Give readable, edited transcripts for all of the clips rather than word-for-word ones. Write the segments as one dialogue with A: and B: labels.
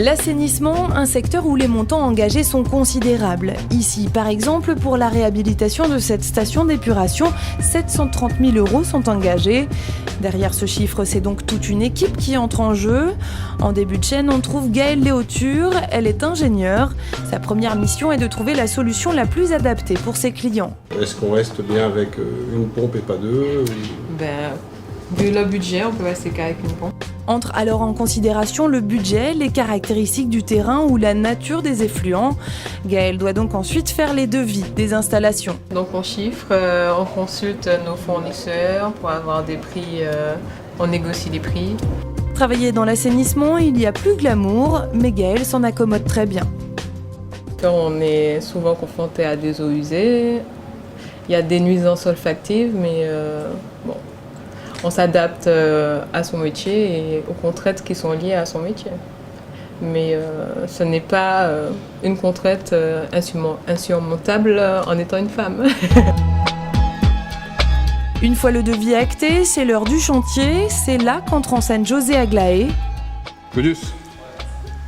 A: L'assainissement, un secteur où les montants engagés sont considérables. Ici, par exemple, pour la réhabilitation de cette station d'épuration, 730 000 € sont engagés. Derrière ce chiffre, c'est donc toute une équipe qui entre en jeu. En début de chaîne, on trouve Gaëlle Léoture. Elle est ingénieure. Sa première mission est de trouver la solution la plus adaptée pour ses clients.
B: Est-ce qu'on reste bien avec une pompe et pas deux
C: Vu le budget, on peut rester qu'avec une pompe.
A: Entre alors en considération le budget, les caractéristiques du terrain ou la nature des effluents. Gaëlle doit donc ensuite faire les devis des installations.
C: Donc on chiffre, on consulte nos fournisseurs pour avoir des prix, on négocie les prix.
A: Travailler dans l'assainissement, il y a plus glamour, mais Gaëlle s'en accommode très bien.
C: On est souvent confronté à des eaux usées, il y a des nuisances olfactives, mais bon. On s'adapte à son métier et aux contraintes qui sont liées à son métier. Mais ce n'est pas une contrainte insurmontable en étant une femme.
A: Une fois le devis acté, c'est l'heure du chantier. C'est là qu'entre en scène José Aglaé.
D: Codius,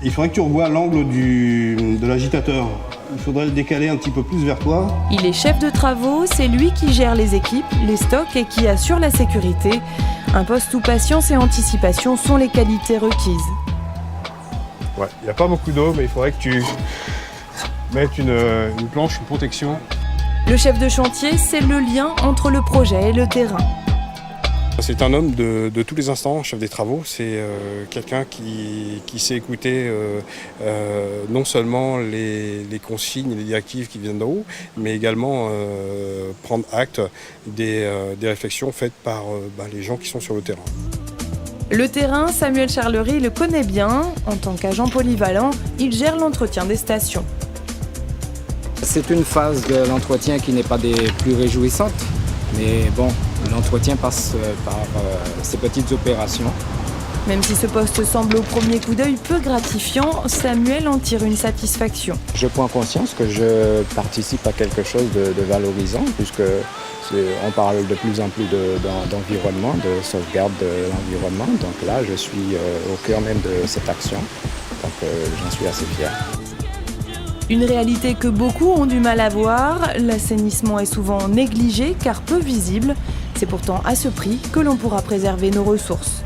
D: il faudrait que tu revoies l'angle de l'agitateur. Il faudrait le décaler un petit peu plus vers toi.
A: Il est chef de travaux, c'est lui qui gère les équipes, les stocks et qui assure la sécurité. Un poste où patience et anticipation sont les qualités requises.
D: Ouais, il n'y a pas beaucoup d'eau, mais il faudrait que tu mettes une planche, une protection.
A: Le chef de chantier, c'est le lien entre le projet et le terrain.
D: C'est un homme de tous les instants, chef des travaux. C'est quelqu'un qui sait écouter non seulement les consignes et les directives qui viennent d'en haut, mais également prendre acte des réflexions faites par les gens qui sont sur le terrain.
A: Le terrain, Samuel Charlery le connaît bien. En tant qu'agent polyvalent, il gère l'entretien des stations.
E: C'est une phase de l'entretien qui n'est pas des plus réjouissantes. Mais bon, l'entretien passe par ces petites opérations.
A: Même si ce poste semble au premier coup d'œil peu gratifiant, Samuel en tire une satisfaction.
E: Je prends conscience que je participe à quelque chose de valorisant, puisque on parle de plus en plus d'environnement, de sauvegarde de l'environnement. Donc là, je suis au cœur même de cette action. Donc j'en suis assez fier.
A: Une réalité que beaucoup ont du mal à voir, l'assainissement est souvent négligé car peu visible. C'est pourtant à ce prix que l'on pourra préserver nos ressources.